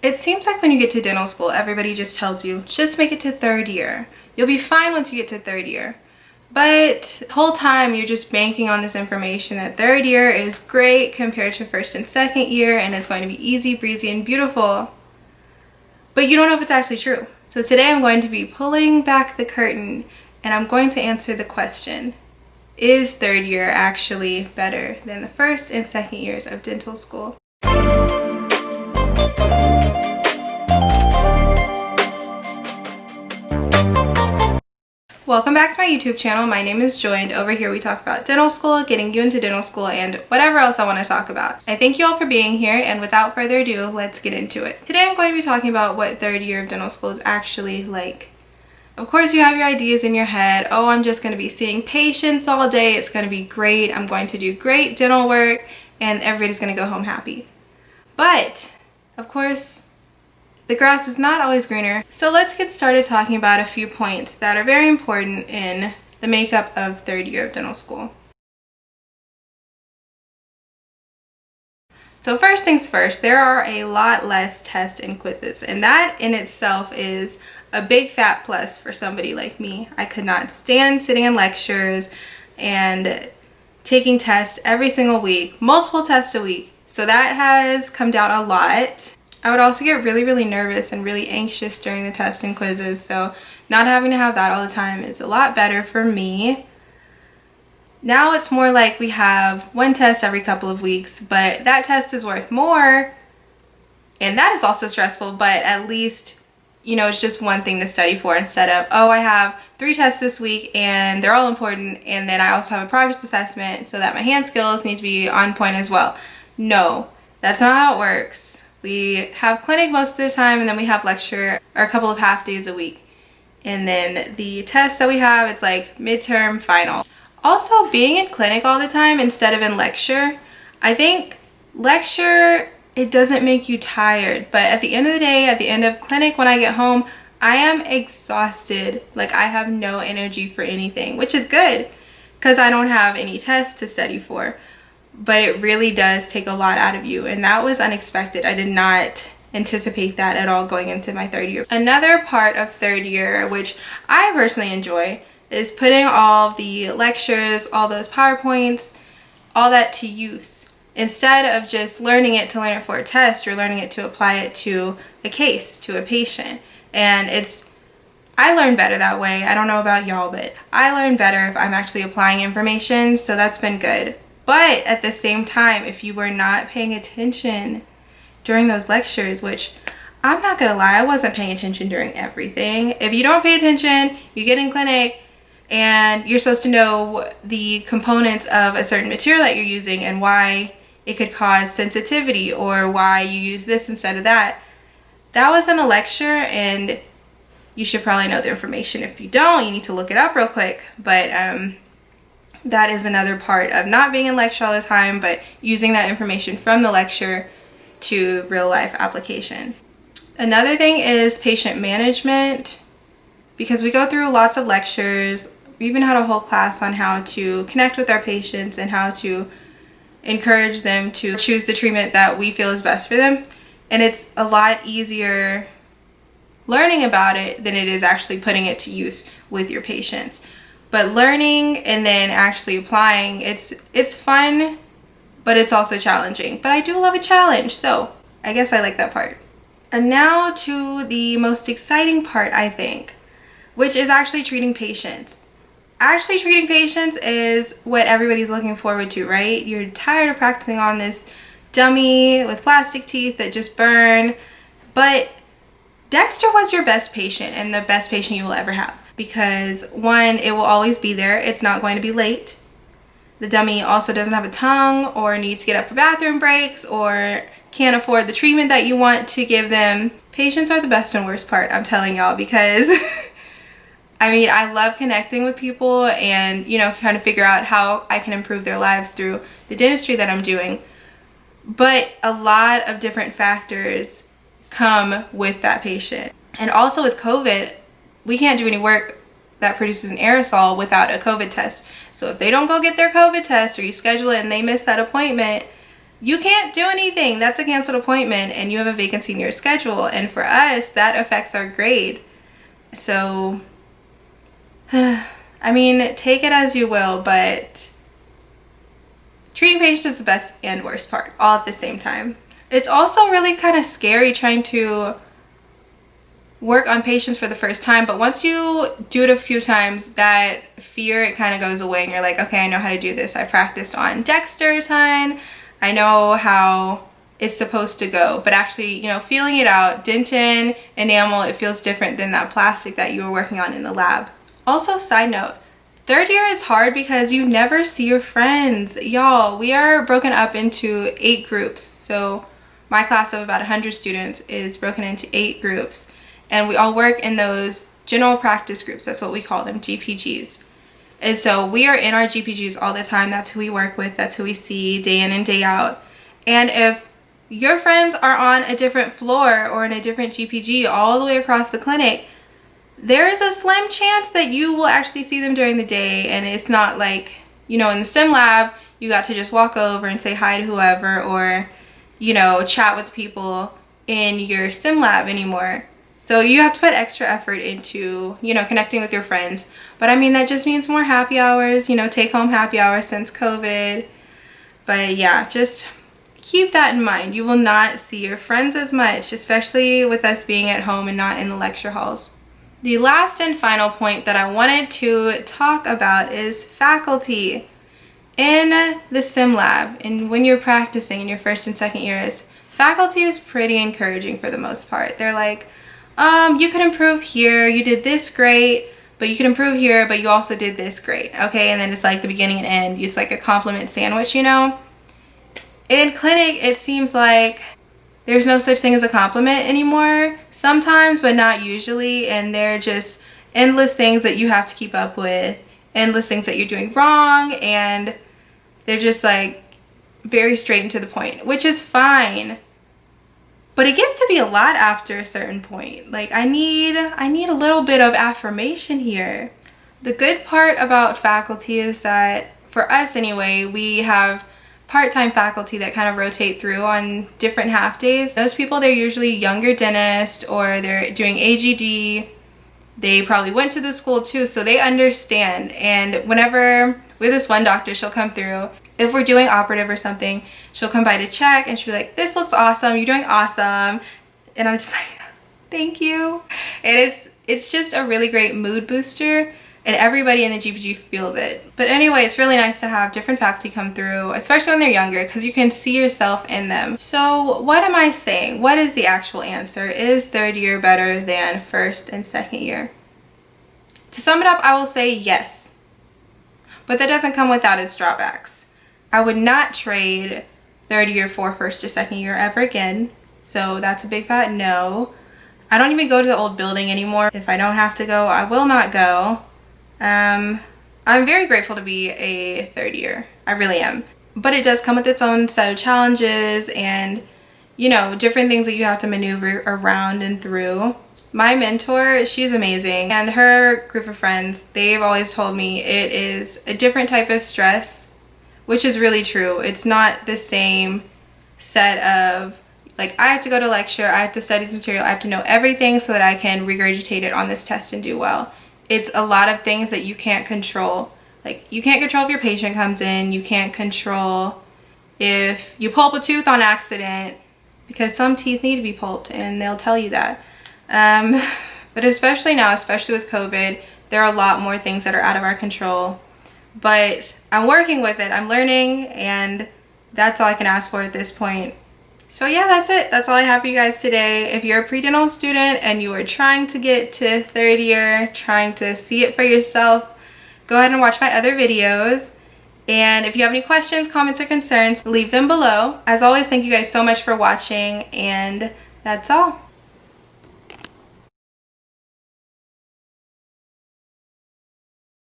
It seems like when you get to dental school, everybody just tells you, just make it to third year. You'll be fine once you get to third year. But the whole time you're just banking on this information that third year is great compared to first and second year, and it's going to be easy, breezy, and beautiful. But you don't know if it's actually true. So today I'm going to be pulling back the curtain and I'm going to answer the question, is third year actually better than the first and second years of dental school? Welcome back to my YouTube channel. My name is Joy, and over here we talk about dental school, getting you into dental school, and whatever else I want to talk about. I thank you all for being here, and without further ado, let's get into it. Today I'm going to be talking about what third year of dental school is actually like. Of course, you have your ideas in your head. Oh, I'm just going to be seeing patients all day. It's going to be great. I'm going to do great dental work, and everybody's going to go home happy. But, of course, the grass is not always greener. So let's get started talking about a few points that are very important in the makeup of third year of dental school. So first things first, there are a lot less tests and quizzes, and that in itself is a big fat plus for somebody like me. I could not stand sitting in lectures and taking tests every single week, multiple tests a week. So that has come down a lot. I would also get really nervous and really anxious during the tests and quizzes, so not having to have that all the time is a lot better for me. Now it's more like we have one test every couple of weeks, but that test is worth more, and that is also stressful, but at least, you know, it's just one thing to study for instead of, oh, I have 3 tests this week and they're all important, and then I also have a progress assessment so that my hand skills need to be on point as well. No, that's not how it works. We have clinic most of the time, and then we have lecture or a couple of half days a week. And then the tests that we have, it's like midterm, final. Also, being in clinic all the time instead of in lecture, I think lecture, it doesn't make you tired. But at the end of the day, at the end of clinic, when I get home, I am exhausted. Like, I have no energy for anything, which is good because I don't have any tests to study for. But it really does take a lot out of you, and that was unexpected. I did not anticipate that at all going into my third year. Another part of third year, which I personally enjoy, is putting all the lectures, all those PowerPoints, all that to use. Instead of just learning it to learn it for a test, you're learning it to apply it to a case, to a patient. And I learn better that way. I don't know about y'all, but I learn better if I'm actually applying information, so that's been good. But at the same time, if you were not paying attention during those lectures, which I'm not gonna lie, I wasn't paying attention during everything. If you don't pay attention, you get in clinic and you're supposed to know the components of a certain material that you're using and why it could cause sensitivity or why you use this instead of that. That wasn't a lecture, and you should probably know the information. If you don't, you need to look it up real quick. But that is another part of not being in lecture all the time, but using that information from the lecture to real life application. Another thing is patient management, because we go through lots of lectures. We even had a whole class on how to connect with our patients and how to encourage them to choose the treatment that we feel is best for them. And it's a lot easier learning about it than it is actually putting it to use with your patients. But learning and then actually applying, it's fun, but it's also challenging. But I do love a challenge, so I guess I like that part. And now to the most exciting part, I think, which is actually treating patients. Actually treating patients is what everybody's looking forward to, right? You're tired of practicing on this dummy with plastic teeth that just burn. But Dexter was your best patient and the best patient you will ever have. Because one, it will always be there. It's not going to be late. The dummy also doesn't have a tongue or needs to get up for bathroom breaks or can't afford the treatment that you want to give them. Patients are the best and worst part, I'm telling y'all, because I mean, I love connecting with people and, you know, trying to figure out how I can improve their lives through the dentistry that I'm doing. But a lot of different factors come with that patient. And also with COVID, we can't do any work that produces an aerosol without a COVID test. So if they don't go get their COVID test or you schedule it and they miss that appointment, you can't do anything. That's a canceled appointment and you have a vacancy in your schedule. And for us, that affects our grade. So, I mean, take it as you will, but treating patients is the best and worst part all at the same time. It's also really kind of scary trying to work on patients for the first time, but once you do it a few times, that fear, it kind of goes away and you're like, okay, I know how to do this. I practiced on Dexter a ton. I know how it's supposed to go, but actually, you know, feeling it out, dentin, enamel, it feels different than that plastic that you were working on in the lab. Also, side note, third year is hard because you never see your friends. Y'all, we are broken up into 8 groups. So my class of about 100 students is broken into 8 groups. And we all work in those general practice groups. That's what we call them, GPGs. And so we are in our GPGs all the time. That's who we work with. That's who we see day in and day out. And if your friends are on a different floor or in a different GPG all the way across the clinic, there is a slim chance that you will actually see them during the day. And it's not like, you know, in the sim lab, you got to just walk over and say hi to whoever or, you know, chat with people in your sim lab anymore. So you have to put extra effort into, you know, connecting with your friends. But I mean, that just means more happy hours, you know, take home happy hours since COVID. But yeah, just keep that in mind. You will not see your friends as much, especially with us being at home and not in the lecture halls. The last and final point that I wanted to talk about is faculty. In the sim lab, and when you're practicing in your first and second years, faculty is pretty encouraging for the most part. They're like, you could improve here, you did this great, but you could improve here, but you also did this great, okay? And then it's like the beginning and end, it's like a compliment sandwich, you know? In clinic, it seems like there's no such thing as a compliment anymore, sometimes, but not usually, and they're just endless things that you have to keep up with, endless things that you're doing wrong, and they're just like very straight and to the point, which is fine. But it gets to be a lot after a certain point. Like I need a little bit of affirmation here. The good part about faculty is that, for us anyway, we have part-time faculty that kind of rotate through on different half days. Those people, they're usually younger dentists or they're doing AGD. They probably went to the school too, so they understand. And whenever, with this one doctor, she'll come through. If we're doing operative or something, she'll come by to check and she'll be like, this looks awesome, you're doing awesome. And I'm just like, thank you. And it's just a really great mood booster and everybody in the GPG feels it. But anyway, it's really nice to have different faculty come through, especially when they're younger, because you can see yourself in them. So what am I saying? What is the actual answer? Is third year better than first and second year? To sum it up, I will say yes. But that doesn't come without its drawbacks. I would not trade third year for first or second year ever again. So that's a big fat no. I don't even go to the old building anymore. If I don't have to go, I will not go. I'm very grateful to be a third year. I really am. But it does come with its own set of challenges and, you know, different things that you have to maneuver around and through. My mentor, she's amazing, and her group of friends, they've always told me it is a different type of stress, which is really true. It's not the same set of, like, I have to go to lecture, I have to study this material, I have to know everything so that I can regurgitate it on this test and do well. It's a lot of things that you can't control. Like, you can't control if your patient comes in, you can't control if you pulp a tooth on accident, because some teeth need to be pulped, and they'll tell you that. But especially now, especially with COVID, there are a lot more things that are out of our control. But I'm working with it, I'm learning, and that's all I can ask for at this point. So yeah, that's it. That's all I have for you guys today. If you're a pre-dental student and you are trying to get to third year, trying to see it for yourself, go ahead and watch my other videos. And if you have any questions, comments, or concerns, leave them below. As always, thank you guys so much for watching, and that's all.